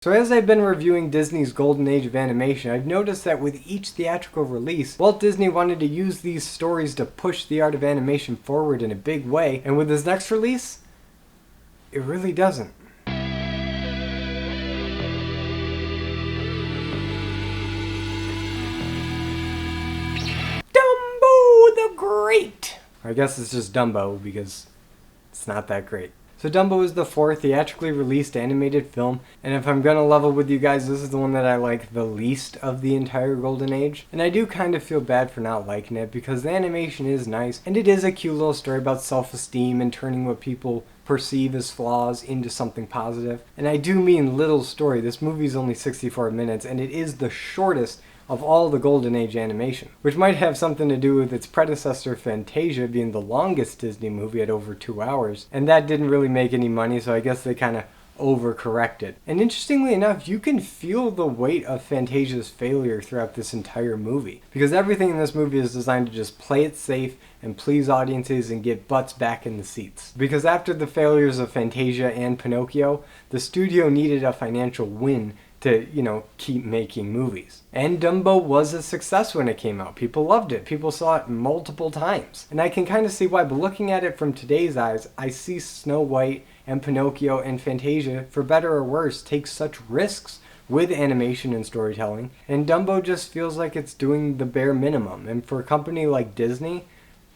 So as I've been reviewing Disney's golden age of animation, I've noticed that with each theatrical release, Walt Disney wanted to use these stories to push the art of animation forward in a big way, and with his next release, it really doesn't. Dumbo the Great! I guess it's just Dumbo because it's not that great. So Dumbo is the fourth theatrically released animated film, and if I'm gonna level with you guys, this is the one that I like the least of the entire golden age. And I do kind of feel bad for not liking it, because the animation is nice, and it is a cute little story about self-esteem and turning what people perceive as flaws into something positive. And I do mean little story. This movie is only 64 minutes, and it is the shortest of all the golden age animation, which might have something to do with its predecessor Fantasia being the longest Disney movie at over 2 hours, and that didn't really make any money, so I guess they kind of overcorrected. And interestingly enough, you can feel the weight of Fantasia's failure throughout this entire movie, because everything in this movie is designed to just play it safe and please audiences and get butts back in the seats. Because after the failures of Fantasia and Pinocchio, the studio needed a financial win to, keep making movies. And Dumbo was a success when it came out. People loved it. People saw it multiple times. And I can kind of see why, but looking at it from today's eyes, I see Snow White and Pinocchio and Fantasia, for better or worse, take such risks with animation and storytelling, and Dumbo just feels like it's doing the bare minimum. And for a company like Disney,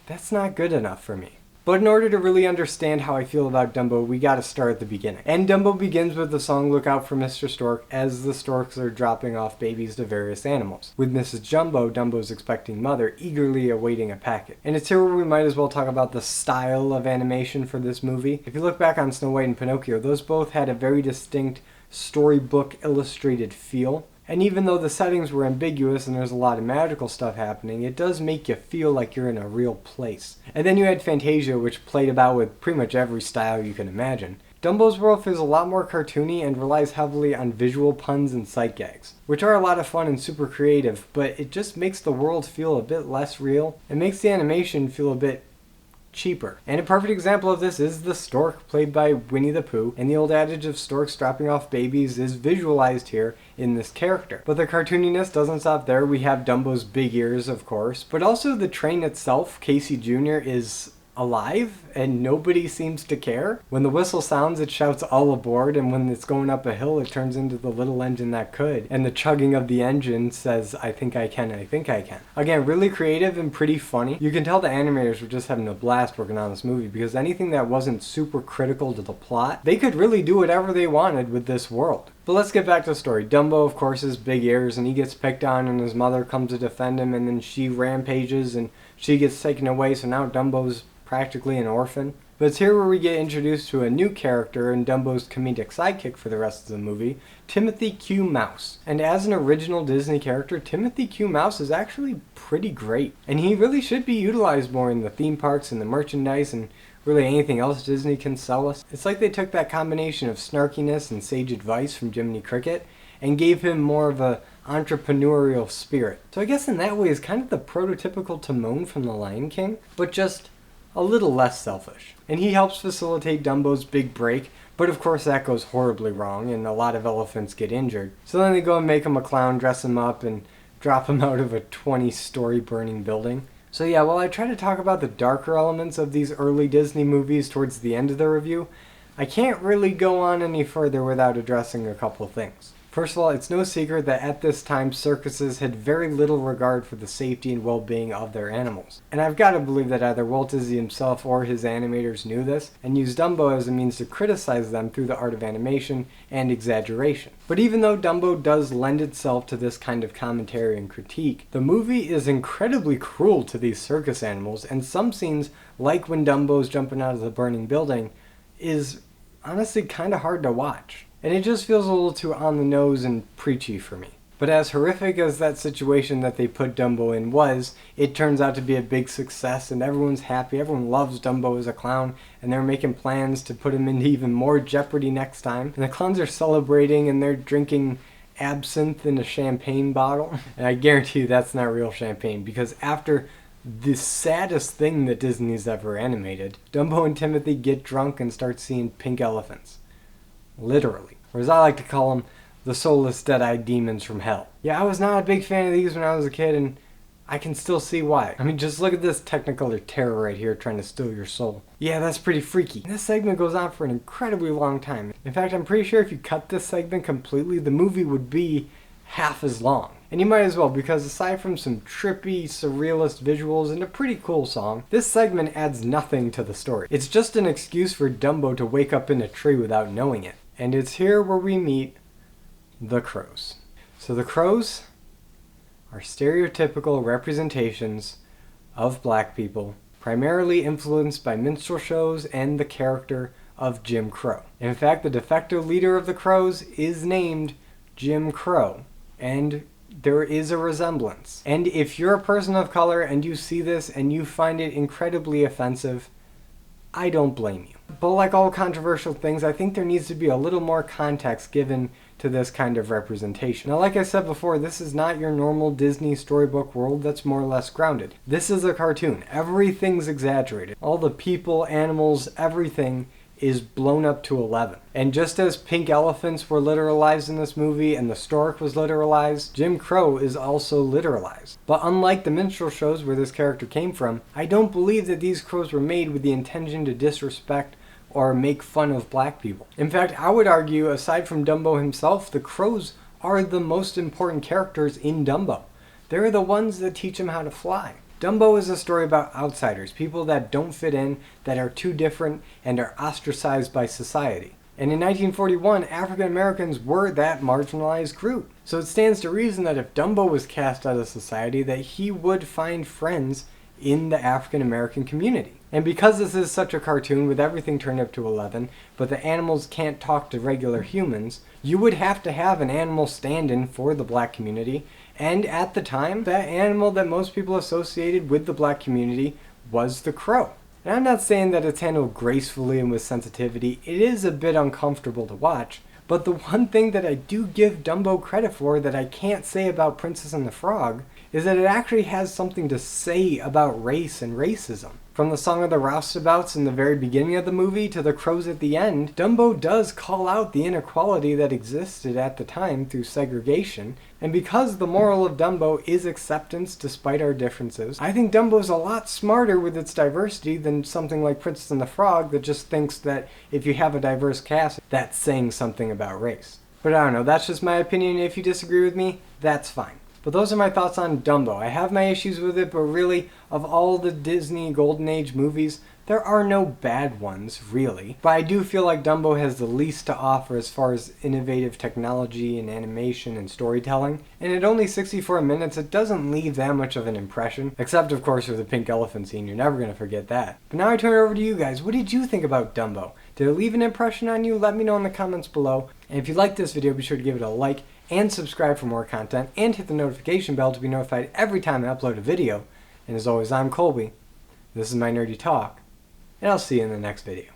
that's not good enough for me. But in order to really understand how I feel about Dumbo, we gotta start at the beginning. And Dumbo begins with the song Look Out for Mr. Stork as the storks are dropping off babies to various animals, with Mrs. Jumbo, Dumbo's expecting mother, eagerly awaiting a packet. And it's here where we might as well talk about the style of animation for this movie. If you look back on Snow White and Pinocchio, those both had a very distinct storybook illustrated feel. And even though the settings were ambiguous and there's a lot of magical stuff happening, it does make you feel like you're in a real place. And then you had Fantasia, which played about with pretty much every style you can imagine. Dumbo's world feels a lot more cartoony and relies heavily on visual puns and sight gags, which are a lot of fun and super creative, but it just makes the world feel a bit less real. It makes the animation feel a bit cheaper. And a perfect example of this is the stork, played by Winnie the Pooh, and the old adage of storks dropping off babies is visualized here in this character. But the cartooniness doesn't stop there. We have Dumbo's big ears, of course, but also the train itself, Casey Jr., is alive and nobody seems to care. When the whistle sounds, it shouts all aboard, and when it's going up a hill, it turns into the little engine that could, and the chugging of the engine says, I think I can, I think I can. Again, really creative and pretty funny. You can tell the animators were just having a blast working on this movie, because anything that wasn't super critical to the plot, they could really do whatever they wanted with this world. But let's get back to the story. Dumbo, of course, has big ears, and he gets picked on, and his mother comes to defend him, and then she rampages, and she gets taken away, so now Dumbo's practically an orphan. But it's here where we get introduced to a new character and Dumbo's comedic sidekick for the rest of the movie, Timothy Q. Mouse. And as an original Disney character, Timothy Q. Mouse is actually pretty great. And he really should be utilized more in the theme parks and the merchandise and really anything else Disney can sell us. It's like they took that combination of snarkiness and sage advice from Jiminy Cricket and gave him more of a entrepreneurial spirit. So I guess in that way is kind of the prototypical Timon from The Lion King, but just a little less selfish. And he helps facilitate Dumbo's big break, but of course that goes horribly wrong and a lot of elephants get injured. So then they go and make him a clown, dress him up, and drop him out of a 20-story burning building. So yeah, while I try to talk about the darker elements of these early Disney movies towards the end of the review, I can't really go on any further without addressing a couple things. First of all, it's no secret that at this time circuses had very little regard for the safety and well-being of their animals. And I've got to believe that either Walt Disney himself or his animators knew this and used Dumbo as a means to criticize them through the art of animation and exaggeration. But even though Dumbo does lend itself to this kind of commentary and critique, the movie is incredibly cruel to these circus animals, and some scenes, like when Dumbo's jumping out of the burning building, is honestly kind of hard to watch. And it just feels a little too on the nose and preachy for me. But as horrific as that situation that they put Dumbo in was, it turns out to be a big success and everyone's happy. Everyone loves Dumbo as a clown, and they're making plans to put him into even more jeopardy next time. And the clowns are celebrating and they're drinking absinthe in a champagne bottle. And I guarantee you that's not real champagne, because after the saddest thing that Disney's ever animated, Dumbo and Timothy get drunk and start seeing pink elephants. Literally. Or as I like to call them, the soulless dead-eyed demons from hell. Yeah, I was not a big fan of these when I was a kid, and I can still see why. I mean, just look at this Technicolor terror right here trying to steal your soul. Yeah, that's pretty freaky. This segment goes on for an incredibly long time. In fact, I'm pretty sure if you cut this segment completely, the movie would be half as long. And you might as well, because aside from some trippy, surrealist visuals and a pretty cool song, this segment adds nothing to the story. It's just an excuse for Dumbo to wake up in a tree without knowing it. And it's here where we meet the crows. So the crows are stereotypical representations of black people, primarily influenced by minstrel shows and the character of Jim Crow. In fact, the de facto leader of the crows is named Jim Crow, and there is a resemblance. And if you're a person of color and you see this and you find it incredibly offensive, I don't blame you. But like all controversial things, I think there needs to be a little more context given to this kind of representation. Now, like I said before, this is not your normal Disney storybook world that's more or less grounded. This is a cartoon. Everything's exaggerated. All the people, animals, everything is blown up to 11. And just as pink elephants were literalized in this movie and the stork was literalized, Jim Crow is also literalized. But unlike the minstrel shows where this character came from, I don't believe that these crows were made with the intention to disrespect or make fun of black people. In fact, I would argue, aside from Dumbo himself, the crows are the most important characters in Dumbo. They're the ones that teach him how to fly. Dumbo is a story about outsiders, people that don't fit in, that are too different, and are ostracized by society. And in 1941, African Americans were that marginalized group. So it stands to reason that if Dumbo was cast out of society, that he would find friends in the African American community. And because this is such a cartoon with everything turned up to 11, but the animals can't talk to regular humans, you would have to have an animal stand-in for the black community. And at the time, that animal that most people associated with the black community was the crow. And I'm not saying that it's handled gracefully and with sensitivity. It is a bit uncomfortable to watch. But the one thing that I do give Dumbo credit for that I can't say about Princess and the Frog is that it actually has something to say about race and racism. From the Song of the Roustabouts in the very beginning of the movie to the crows at the end, Dumbo does call out the inequality that existed at the time through segregation. And because the moral of Dumbo is acceptance despite our differences, I think Dumbo's a lot smarter with its diversity than something like Princess and the Frog that just thinks that if you have a diverse cast, that's saying something about race. But I don't know, that's just my opinion. If you disagree with me, that's fine. But those are my thoughts on Dumbo. I have my issues with it, but really, of all the Disney Golden Age movies, there are no bad ones, really. But I do feel like Dumbo has the least to offer as far as innovative technology and animation and storytelling. And at only 64 minutes, it doesn't leave that much of an impression. Except, of course, for the pink elephant scene. You're never going to forget that. But now I turn it over to you guys. What did you think about Dumbo? Did it leave an impression on you? Let me know in the comments below. And if you liked this video, be sure to give it a like and subscribe for more content, and hit the notification bell to be notified every time I upload a video. And as always, I'm Colby. This is my nerdy talk, and I'll see you in the next video.